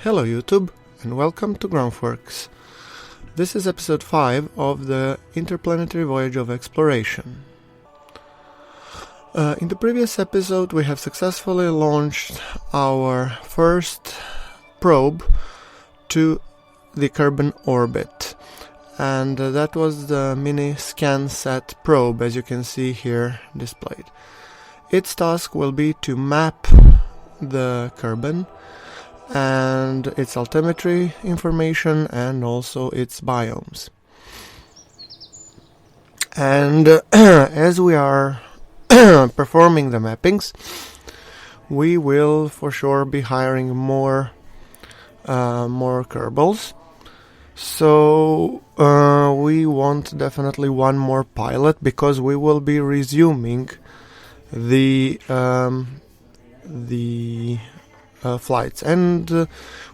Hello YouTube, and welcome to GrunfWorks. This is episode 5 of the Interplanetary Voyage of Exploration. In the previous episode we have successfully launched our first probe to the Kerbin orbit, and that was the mini ScanSat probe, as you can see here displayed. Its task will be to map the Kerbin and its altimetry information and also its biomes. And as we are performing the mappings, we will for sure be hiring more Kerbals. So we want definitely one more pilot, because we will be resuming the flights, and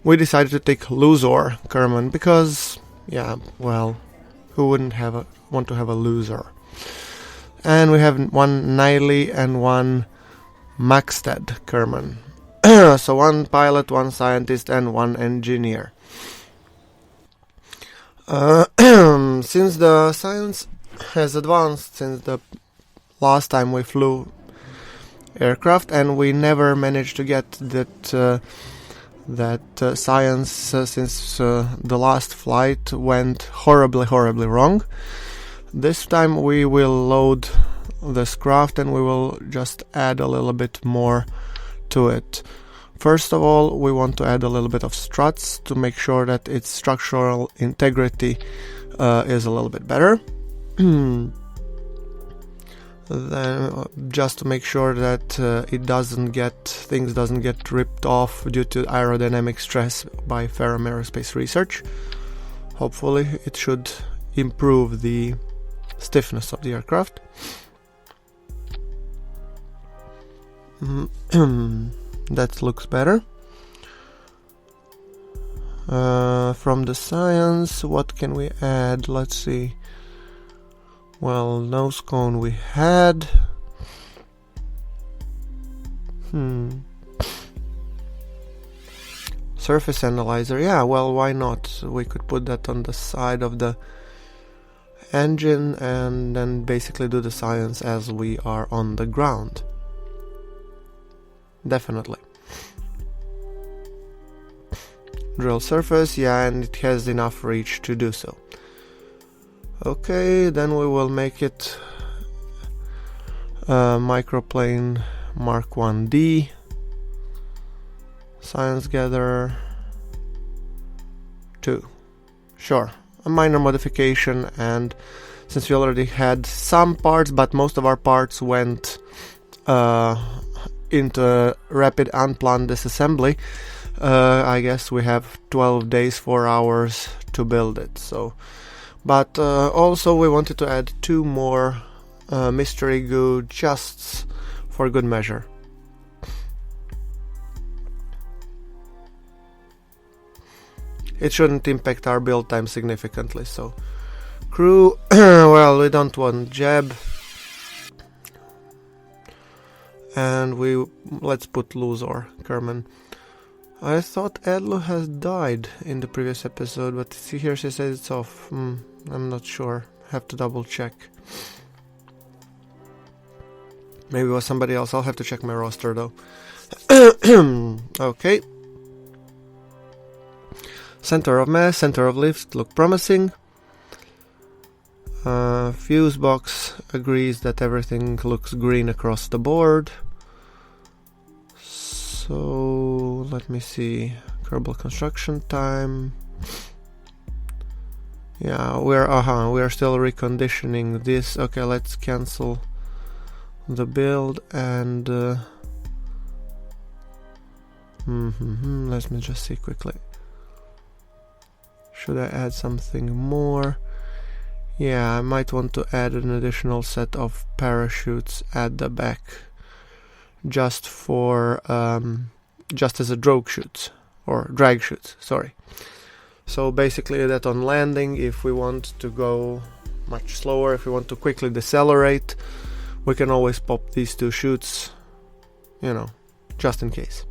we decided to take loser Kerman because, who wouldn't want to have a loser? And we have one Niley and one Maxted Kerman. So one pilot, one scientist, and one engineer. Since the science has advanced since the last time we flew aircraft, and we never managed to get that science since the last flight went horribly wrong. This time we will load this craft and we will just add a little bit more to it. First of all, we want to add a little bit of struts to make sure that its structural integrity is a little bit better. Then, just to make sure that things doesn't get ripped off due to aerodynamic stress by Ferrum Aerospace Research. Hopefully it should improve the stiffness of the aircraft. That looks better. From the science, what can we add? Let's see. Well, nose cone we had. Surface analyzer. Yeah, well, why not? We could put that on the side of the engine and then basically do the science as we are on the ground. Definitely. Drill surface, yeah, and it has enough reach to do so. Okay, then we will make it microplane Mark 1D. Science Gatherer 2. Sure, a minor modification, and since we already had some parts, but most of our parts went into rapid unplanned disassembly, I guess we have 12 days, 4 hours to build it. So. But also we wanted to add 2 more mystery goo just for good measure. It shouldn't impact our build time significantly. So crew, well, we don't want Jeb, and let's put loser Kerman. I thought Edlu has died in the previous episode, but here she says it's off. I'm not sure. Have to double check. Maybe it was somebody else. I'll have to check my roster though. Okay. Center of mass, center of lift look promising. Fuse box agrees that everything looks green across the board. So let me see. Kerbal construction time. Yeah, we are still reconditioning this. Okay, let's cancel the build and let me just see quickly. Should I add something more? Yeah, I might want to add an additional set of parachutes at the back, just as a drag chutes, sorry. So basically that on landing, if we want to go much slower, if we want to quickly decelerate, we can always pop these 2 chutes, just in case.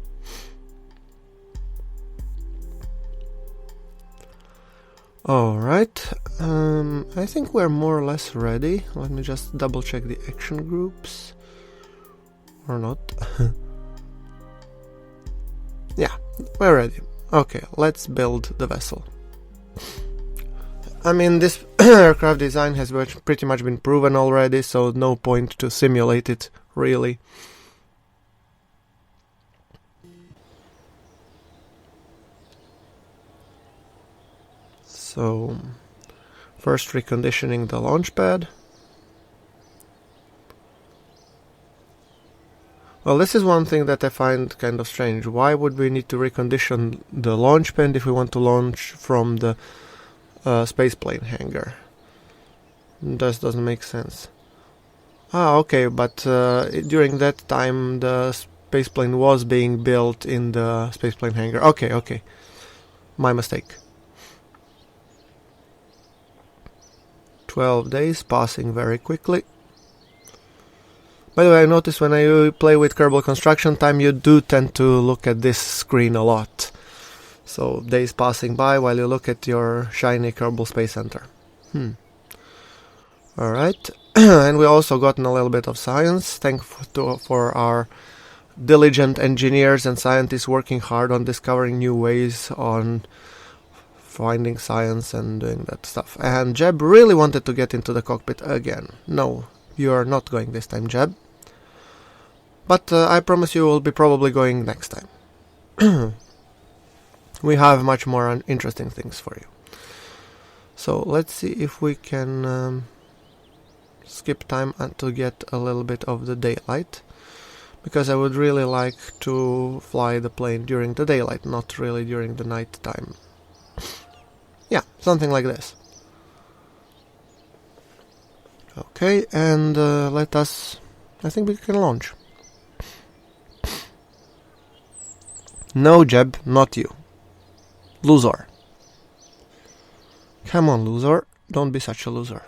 Alright, I think we're more or less ready. Let me just double check the action groups. Or not. Yeah, we're ready. Okay, let's build the vessel. I mean, this aircraft design has pretty much been proven already, so no point to simulate it, really. So, first reconditioning the launch pad. Well, this is one thing that I find kind of strange. Why would we need to recondition the launch pad if we want to launch from the spaceplane hangar? This doesn't make sense. Ah, okay, but during that time the spaceplane was being built in the spaceplane hangar. Okay. My mistake. 12 days, passing very quickly. By the way, I notice when I play with Kerbal Construction Time, you do tend to look at this screen a lot. So, days passing by while you look at your shiny Kerbal Space Center. Alright, and we also gotten a little bit of science, thanks for our diligent engineers and scientists working hard on discovering new ways on finding science and doing that stuff. And Jeb really wanted to get into the cockpit again. No, you are not going this time, Jeb. But I promise you will be probably going next time. We have much more interesting things for you. So let's see if we can skip time to get a little bit of the daylight. Because I would really like to fly the plane during the daylight, not really during the night time. Yeah, something like this. Okay, and let us... I think we can launch. No, Jeb, not you. Loser. Come on, loser. Don't be such a loser.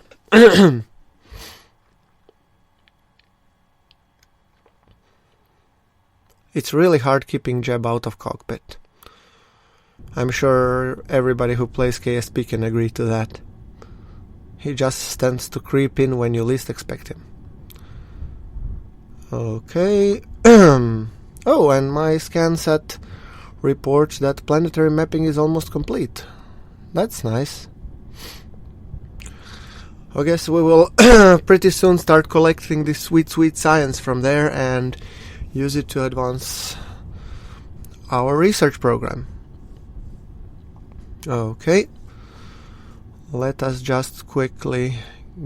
It's really hard keeping Jeb out of cockpit. I'm sure everybody who plays KSP can agree to that. He just stands to creep in when you least expect him. Okay. Oh, and my scan set reports that planetary mapping is almost complete. That's nice. I guess we will pretty soon start collecting this sweet science from there and use it to advance our research program. Okay, let us just quickly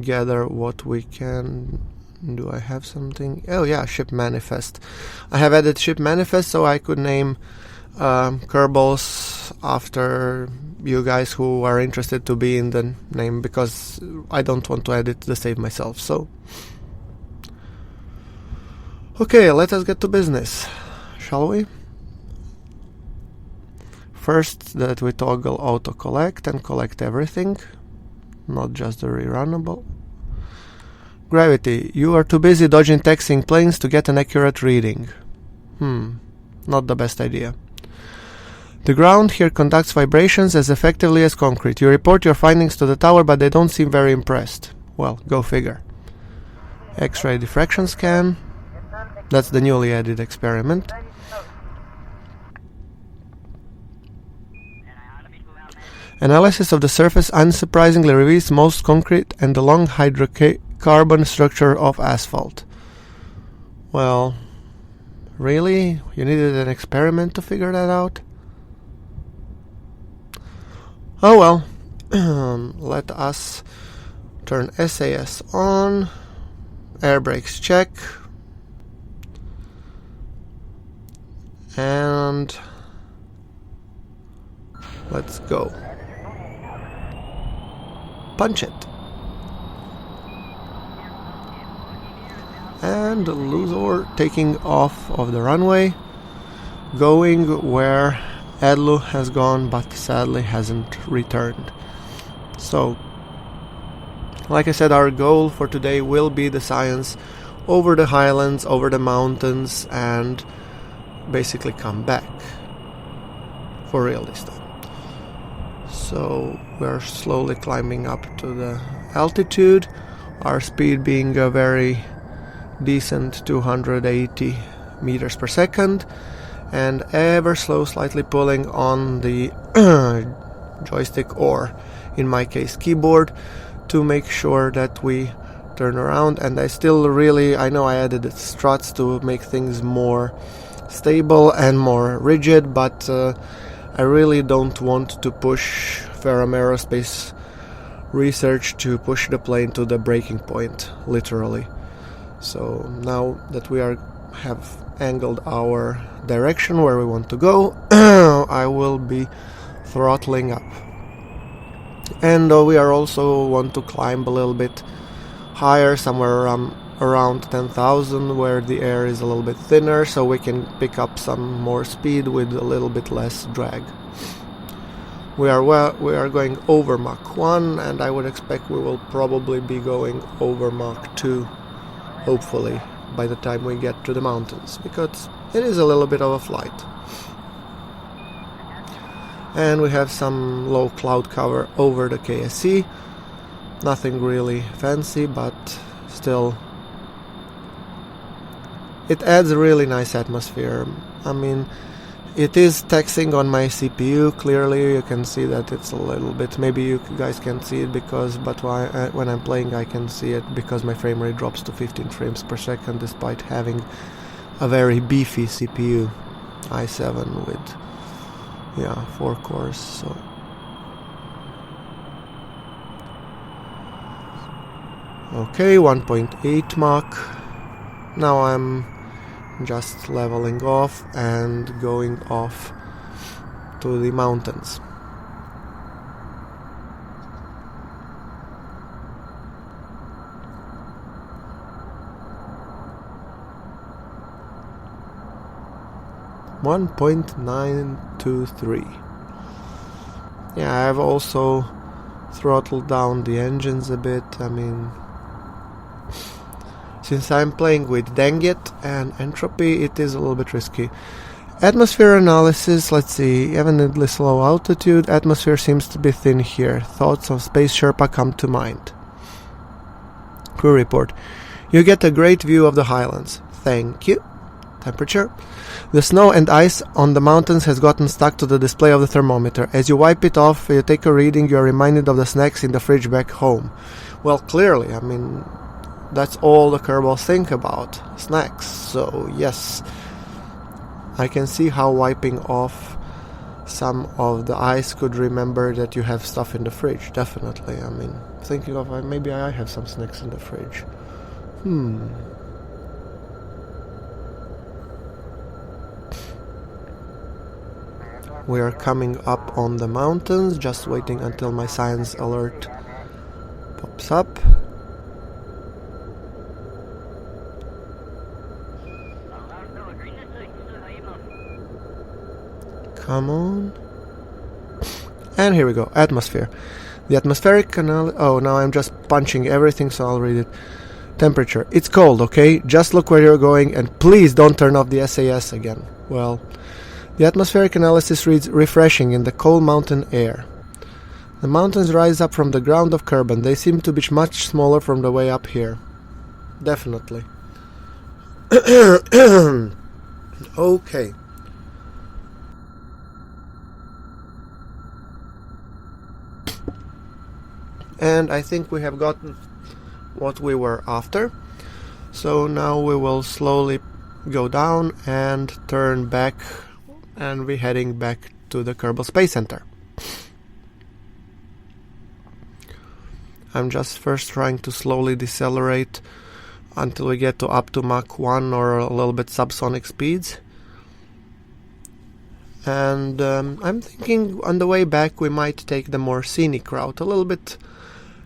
gather what we can. Do I have something? Oh yeah, ship manifest. I have added ship manifest so I could name Kerbals after you guys who are interested to be in the name, because I don't want to edit the save myself. So okay, let us get to business, shall we? First, that we toggle auto collect and collect everything, not just the rerunnable. Gravity, you are too busy dodging taxiing planes to get an accurate reading. Not the best idea. The ground here conducts vibrations as effectively as concrete. You report your findings to the tower, but they don't seem very impressed. Well, go figure. X-ray diffraction scan. That's the newly added experiment. Analysis of the surface unsurprisingly reveals most concrete and the long hydrocarbon structure of asphalt. Well, really? You needed an experiment to figure that out? Oh well. Let us turn SAS on. Air brakes check. And let's go. Punch it. And Loser taking off of the runway, going where Edlu has gone but sadly hasn't returned. So, like I said, our goal for today will be the science over the highlands, over the mountains, and basically come back. For real this time. So we're slowly climbing up to the altitude, our speed being a very decent 280 meters per second, and ever slow slightly pulling on the joystick, or in my case keyboard, to make sure that we turn around. And I know I added struts to make things more stable and more rigid, but I really don't want to push Ferrum Aerospace Research to push the plane to the breaking point, literally. So now that we have angled our direction where we want to go, I will be throttling up. And we are also want to climb a little bit higher, somewhere around 10,000, where the air is a little bit thinner, so we can pick up some more speed with a little bit less drag. We are going over Mach 1, and I would expect we will probably be going over Mach 2, hopefully, by the time we get to the mountains, because it is a little bit of a flight. And we have some low cloud cover over the KSC. Nothing really fancy, but still it adds a really nice atmosphere. I mean, it is taxing on my CPU. Clearly you can see that it's a little bit, maybe you guys can't see it but when I'm playing I can see it, because my frame rate drops to 15 frames per second despite having a very beefy CPU, i7 with 4 cores. So okay, 1.8 Mach. Now I'm just leveling off and going off to the mountains. .923. Yeah, I've also throttled down the engines a bit. I mean, since I'm playing with Dengit and entropy, it is a little bit risky. Atmosphere analysis, let's see, evidently slow altitude, atmosphere seems to be thin here. Thoughts of Space Sherpa come to mind. Crew report. You get a great view of the highlands. Thank you. Temperature. The snow and ice on the mountains has gotten stuck to the display of the thermometer. As you wipe it off, you take a reading, you are reminded of the snacks in the fridge back home. Well, clearly, I mean, that's all the Kerbals think about, snacks. So yes, I can see how wiping off some of the ice could remember that you have stuff in the fridge. Definitely. I mean, thinking of maybe I have some snacks in the fridge. We are coming up on the mountains, just waiting until my science alert pops up. Come on. And here we go, atmosphere. The atmospheric canal... Oh, now I'm just punching everything, so I'll read it. Temperature. It's cold, okay? Just look where you're going, and please don't turn off the SAS again. Well, the atmospheric analysis reads refreshing in the cold mountain air. The mountains rise up from the ground of Kerbin. They seem to be much smaller from the way up here. Definitely. Okay. And I think we have gotten what we were after. So now we will slowly go down and turn back, and we're heading back to the Kerbal Space Center. I'm just first trying to slowly decelerate until we get to up to Mach 1 or a little bit subsonic speeds. And I'm thinking on the way back we might take the more scenic route, a little bit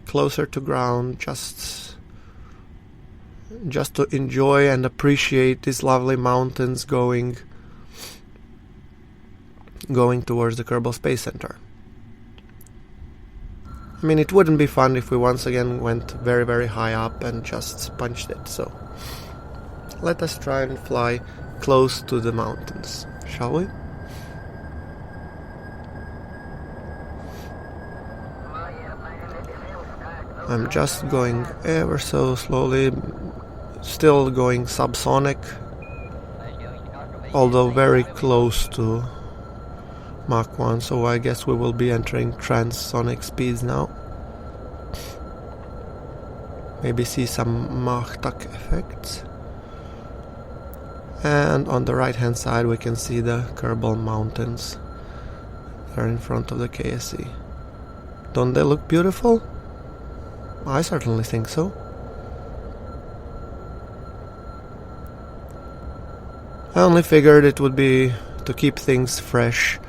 closer to ground, just to enjoy and appreciate these lovely mountains going towards the Kerbal Space Center. I mean, it wouldn't be fun if we once again went very, very high up and just punched it, so let us try and fly close to the mountains, shall we? I'm just going ever so slowly, still going subsonic, although very close to Mach 1, so I guess we will be entering transonic speeds now. Maybe see some Mach tuck effects. And on the right hand side we can see the Kerbal Mountains. They're in front of the KSC. Don't they look beautiful? I certainly think so. I only figured it would be to keep things fresh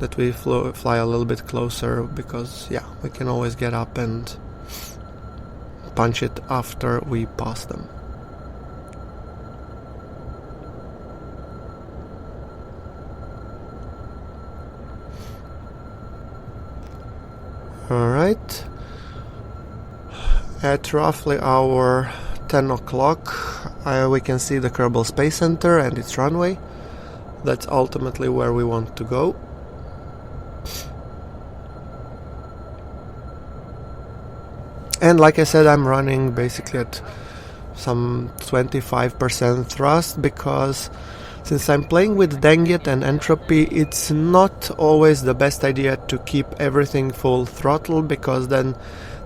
that we fly a little bit closer, because yeah, we can always get up and punch it after we pass them. Alright, at roughly our 10 o'clock we can see the Kerbal Space Center and its runway. That's ultimately where we want to go. And like I said, I'm running basically at some 25% thrust, because since I'm playing with Dengit and entropy, it's not always the best idea to keep everything full throttle, because then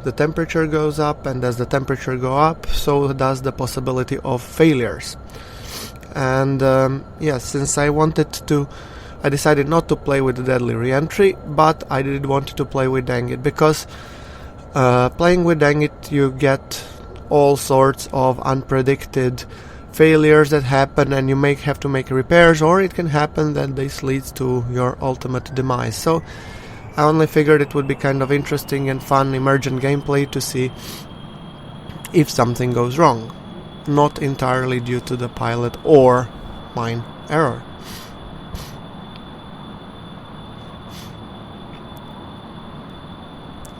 the temperature goes up, and as the temperature goes up, so does the possibility of failures. And yes, since I decided not to play with the deadly re-entry, but I did want to play with Dengit, because playing with Dengit you get all sorts of unpredicted failures that happen, and you may have to make repairs, or it can happen that this leads to your ultimate demise. So I only figured it would be kind of interesting and fun emergent gameplay to see if something goes wrong, not entirely due to the pilot or mine error.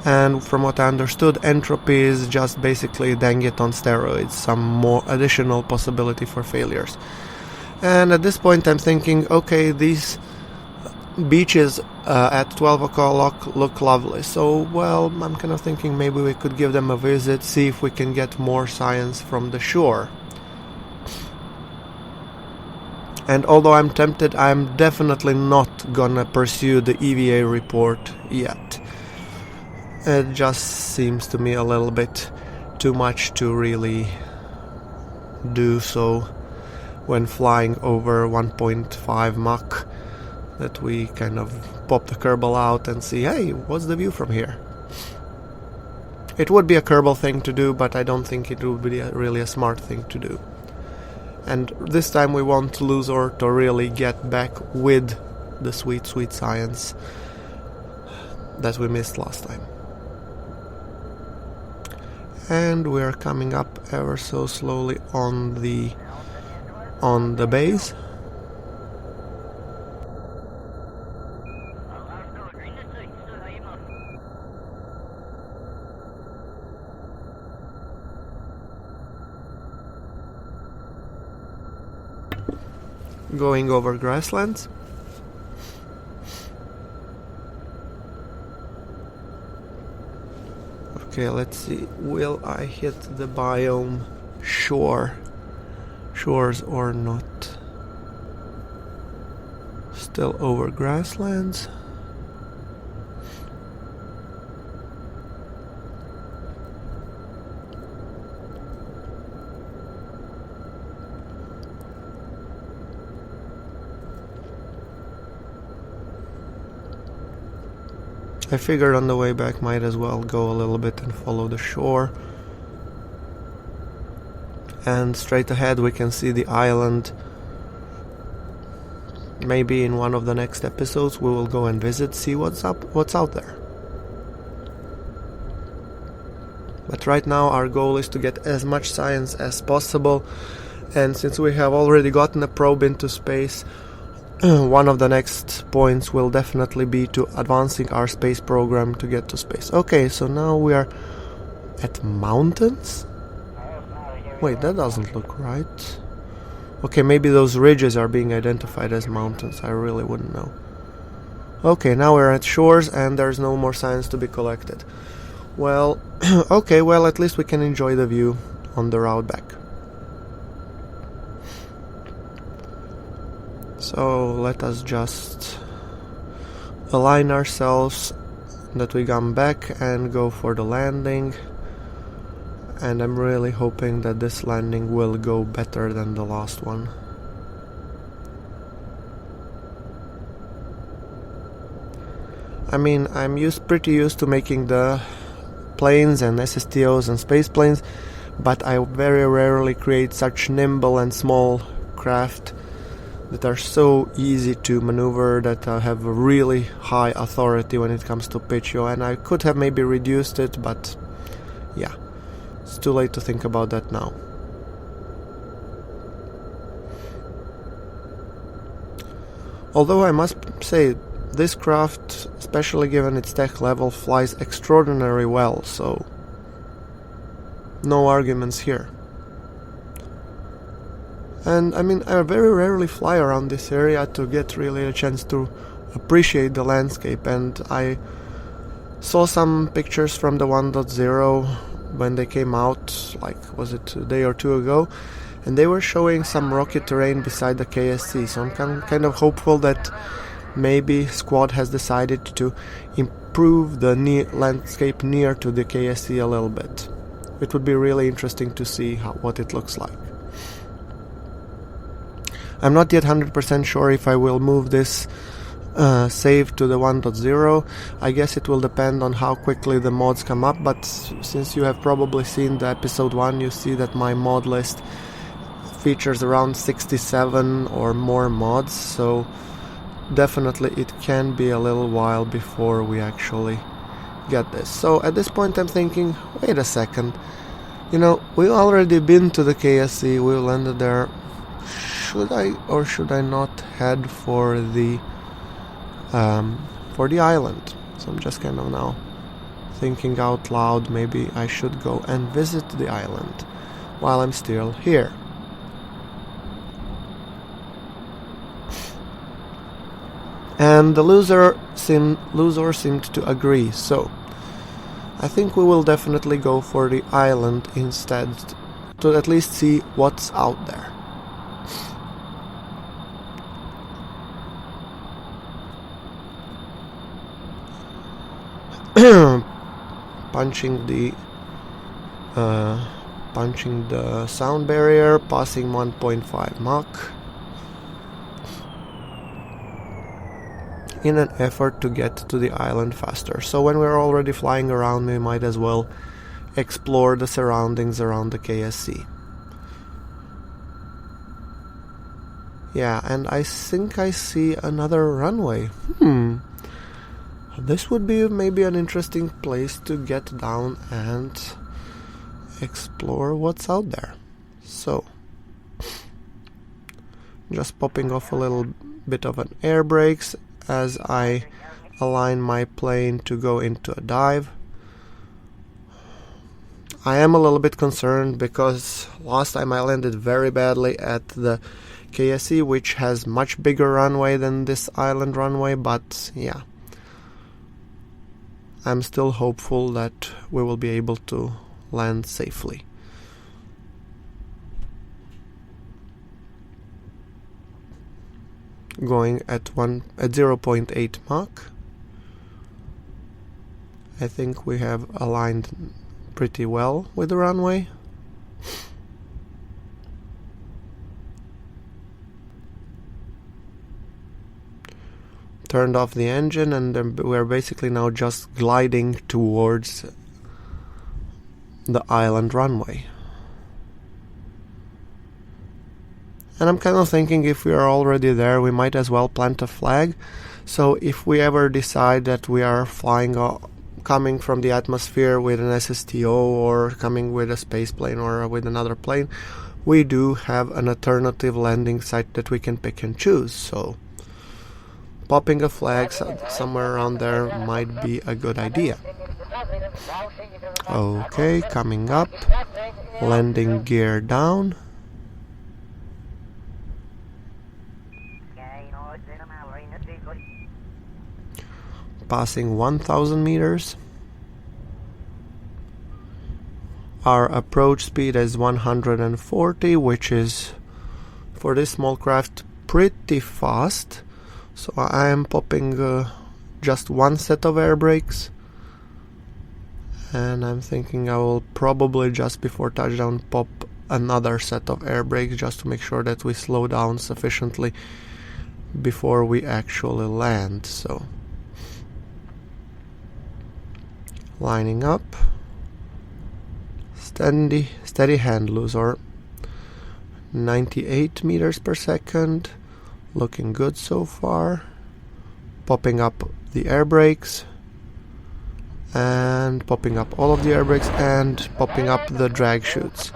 And from what I understood, entropy is just basically Dengit on steroids, some more additional possibility for failures. And at this point I'm thinking, okay, these beaches at 12 o'clock look lovely, so well, I'm kind of thinking maybe we could give them a visit, see if we can get more science from the shore. And although I'm tempted, I'm definitely not gonna pursue the EVA report yet. It just seems to me a little bit too much to really do so when flying over 1.5 Mach, that we kind of pop the Kerbal out and see, hey, what's the view from here? It would be a Kerbal thing to do, but I don't think it would be really a smart thing to do. And this time we won't lose or to really get back with the sweet, sweet science that we missed last time. And we're coming up ever so slowly on the base. Going over grasslands. Okay, let's see. Will I hit the biome shores or not? Still over grasslands. I figured on the way back might as well go a little bit and follow the shore. And straight ahead we can see the island. Maybe in one of the next episodes we will go and visit, see what's out there. But right now our goal is to get as much science as possible, and since we have already gotten a probe into space, one of the next points will definitely be to advancing our space program to get to space. Okay, so now we are at mountains? Wait, that doesn't look right. Okay, maybe those ridges are being identified as mountains. I really wouldn't know. Okay, now we're at shores and there's no more science to be collected. Well, okay, well, at least we can enjoy the view on the route back. So let us just align ourselves that we come back and go for the landing. And I'm really hoping that this landing will go better than the last one. I mean, I'm pretty used to making the planes and SSTOs and space planes, but I very rarely create such nimble and small craft that are so easy to maneuver, that have a really high authority when it comes to pitch yaw, and I could have maybe reduced it, but yeah, it's too late to think about that now. Although I must say, this craft, especially given its tech level, flies extraordinarily well, so no arguments here. And I mean, I very rarely fly around this area to get really a chance to appreciate the landscape, and I saw some pictures from the 1.0 when they came out, like, was it a day or two ago, and they were showing some rocky terrain beside the KSC, so I'm kind of hopeful that maybe Squad has decided to improve the landscape near to the KSC a little bit. It would be really interesting to see what it looks like. I'm not yet 100% sure if I will move this save to the 1.0. I guess it will depend on how quickly the mods come up, but since you have probably seen the episode 1, you see that my mod list features around 67 or more mods, so definitely it can be a little while before we actually get this. So at this point I'm thinking, wait a second, you know, we've already been to the KSC, we landed there. Should I or should I not head for the island? So I'm just kind of now thinking out loud, maybe I should go and visit the island while I'm still here. And the loser seemed to agree, so I think we will definitely go for the island instead, to at least see what's out there. punching the sound barrier, passing 1.5 Mach in an effort to get to the island faster. So when we're already flying around, we might as well explore the surroundings around the KSC. Yeah, and I think I see another runway. This would be maybe an interesting place to get down and explore what's out there. So, just popping off a little bit of an air brakes as I align my plane to go into a dive. I am a little bit concerned because last time I landed very badly at the KSC, which has much bigger runway than this island runway, but yeah, I'm still hopeful that we will be able to land safely. Going at 0.8 Mach. I think we have aligned pretty well with the runway. Turned off the engine, and then we're basically now just gliding towards the island runway. And I'm kind of thinking, if we are already there, we might as well plant a flag. So if we ever decide that we are coming from the atmosphere with an SSTO, or coming with a space plane or with another plane, we do have an alternative landing site that we can pick and choose. So popping a flag somewhere around there might be a good idea. Okay, coming up, landing gear down. Passing 1,000 meters. our approach speed is 140, which is for this small craft pretty fast. So I am popping just one set of air brakes, and I'm thinking I will probably just before touchdown pop another set of air brakes just to make sure that we slow down sufficiently before we actually land. So lining up, steady hand loose, or 98 meters per second, looking good so far. Popping up the air brakes, and popping up all of the air brakes, and popping up the drag chutes.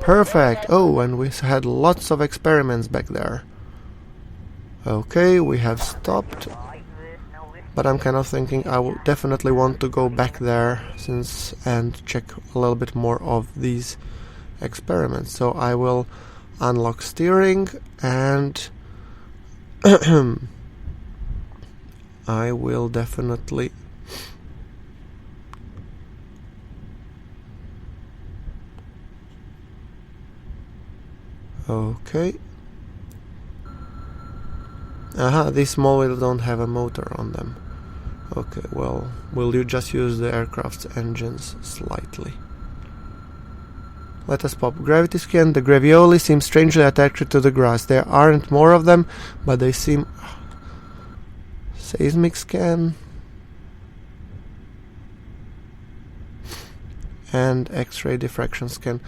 Perfect. Oh, and we had lots of experiments back there. Okay, we have stopped, but I'm kind of thinking I will definitely want to go back there and check a little bit more of these experiments. So I will unlock steering, and I will definitely okay. These small wheels don't have a motor on them. Okay, well, will you just use the aircraft's engines slightly? Let us pop gravity scan. The gravioli seem strangely attached to the grass. There aren't more of them, but they seem... Seismic scan. And X-ray diffraction scan.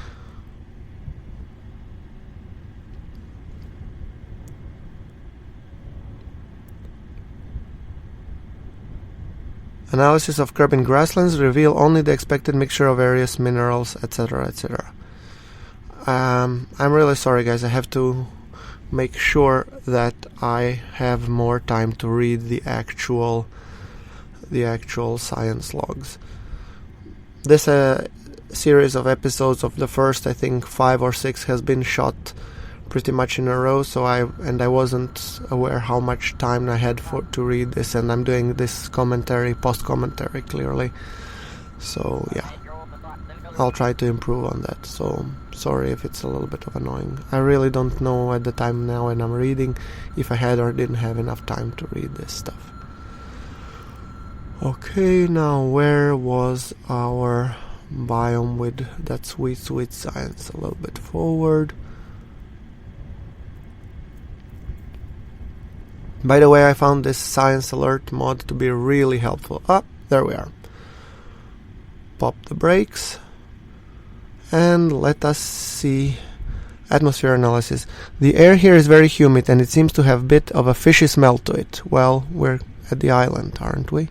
Analysis of Kerbin grasslands reveal only the expected mixture of various minerals, etc., etc. I'm really sorry, guys. I have to make sure that I have more time to read the actual science logs. This series of episodes of the first, I think, 5 or 6 has been shot pretty much in a row, so I wasn't aware how much time I had to read this, and I'm doing this post commentary clearly. So yeah, I'll try to improve on that. So sorry if it's a little bit of annoying. I really don't know at the time now when I'm reading if I had or didn't have enough time to read this stuff. Okay, now where was our biome with that sweet science? A little bit forward. By the way, I found this science alert mod to be really helpful. There we are. Pop the brakes. And let us see atmosphere analysis. The air here is very humid and it seems to have a bit of a fishy smell to it. Well, we're at the island, aren't we?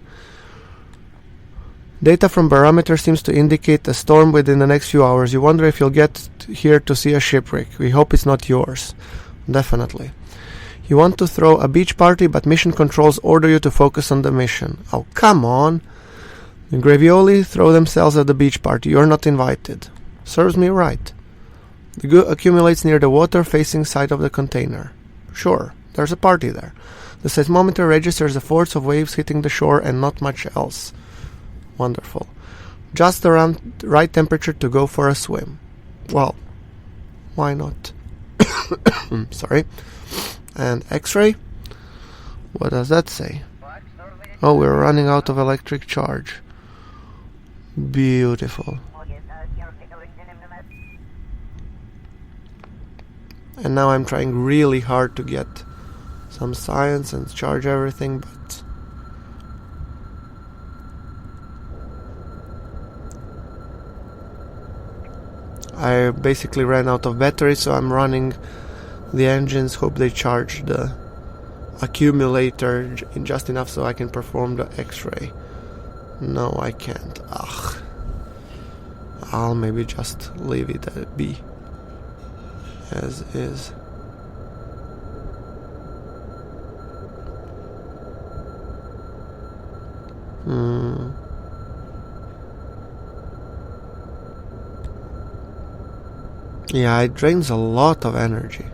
Data from barometer seems to indicate a storm within the next few hours. You wonder if you'll get here to see a shipwreck. We hope it's not yours. Definitely. You want to throw a beach party, but mission controls order you to focus on the mission. Oh, come on! The gravioli throw themselves at the beach party. You're not invited. Serves me right. The goo accumulates near the water-facing side of the container. Sure, there's a party there. The seismometer registers the force of waves hitting the shore and not much else. Wonderful. Just around the right temperature to go for a swim. Well, why not? Sorry. And X-ray? What does that say? Oh, we're running out of electric charge. Beautiful. And now I'm trying really hard to get some science and charge everything, but I basically ran out of battery, so I'm running the engines, hope they charge the accumulator just enough so I can perform the X-ray. No, I can't. Ugh. I'll maybe just leave it at be as is. Yeah, it drains a lot of energy.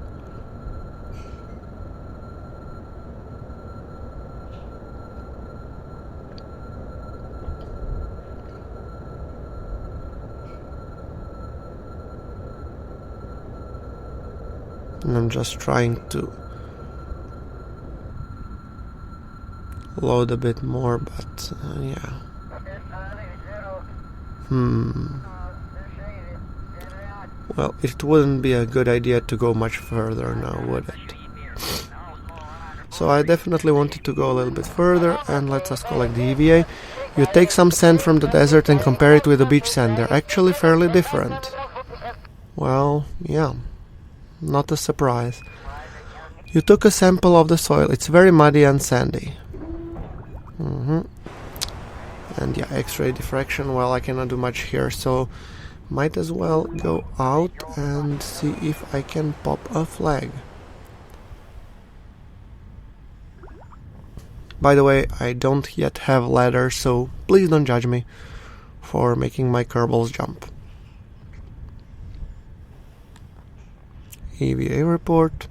And I'm just trying to load a bit more, but yeah. Well, it wouldn't be a good idea to go much further now, would it? So I definitely wanted to go a little bit further, and let us collect the EVA. You take some sand from the desert and compare it with the beach sand. They're actually fairly different. Well, yeah, not a surprise. You took a sample of the soil. It's very muddy and sandy. And yeah, X-ray diffraction. Well, I cannot do much here, so might as well go out and see if I can pop a flag. By the way, I don't yet have ladder, so please don't judge me for making my Kerbals jump. EVA report,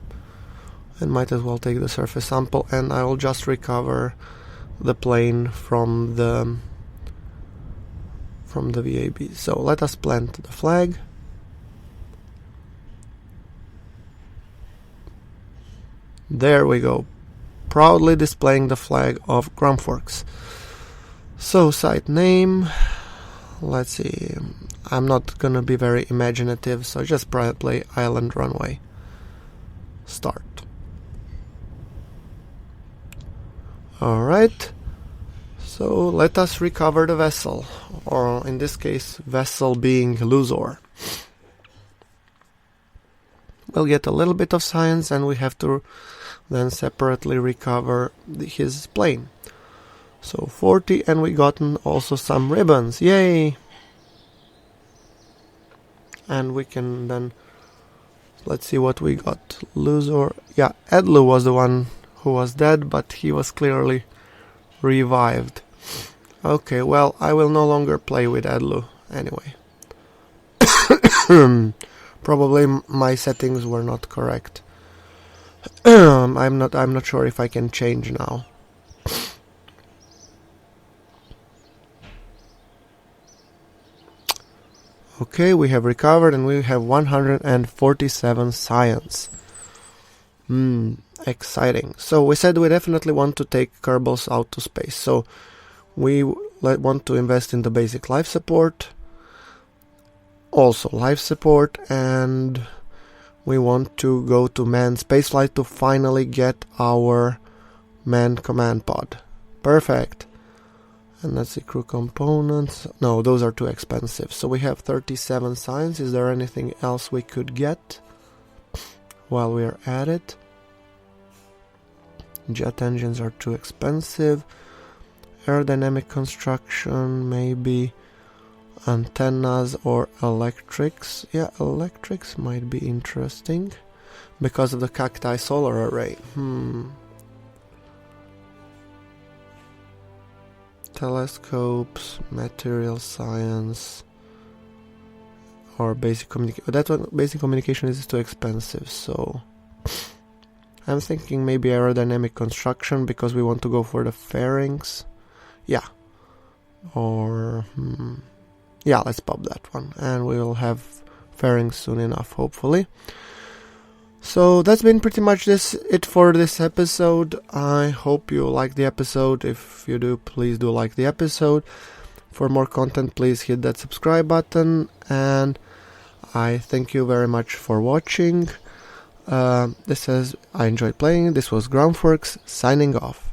and might as well take the surface sample, and I will just recover the plane from the VAB. So let us plant the flag. There we go. Proudly displaying the flag of GrunfWorks. So site name, let's see, I'm not gonna be very imaginative, so just play Island Runway. Start. Alright, so let us recover the vessel, or in this case, vessel being Luzor. We'll get a little bit of science, and we have to then separately recover his plane. So 40, and we gotten also some ribbons, yay! And we can then, let's see what we got. Luzor, yeah, Edlu was the one who was dead, but he was clearly revived. Okay, well, I will no longer play with Edlu anyway. Probably my settings were not correct. I'm not sure if I can change now. Okay, we have recovered, and we have 147 science. Exciting. So we said we definitely want to take Kerbals out to space. So we want to invest in the basic life support. Also life support, and we want to go to manned spaceflight to finally get our manned command pod. Perfect. And let's see, crew components. No, those are too expensive. So we have 37 science. Is there anything else we could get while we're at it? Jet engines are too expensive. Aerodynamic construction, maybe. Antennas or electrics. Yeah, electrics might be interesting because of the cacti solar array. Telescopes, material science, or basic communication. That one, basic communication, is too expensive, so I'm thinking maybe aerodynamic construction because we want to go for the fairings. Yeah. Or yeah, let's pop that one, and we will have fairings soon enough, hopefully. So that's been pretty much it for this episode. I hope you liked the episode. If you do, please do like the episode. For more content, please hit that subscribe button, and I thank you very much for watching. I enjoyed playing. This was GrunfWorks signing off.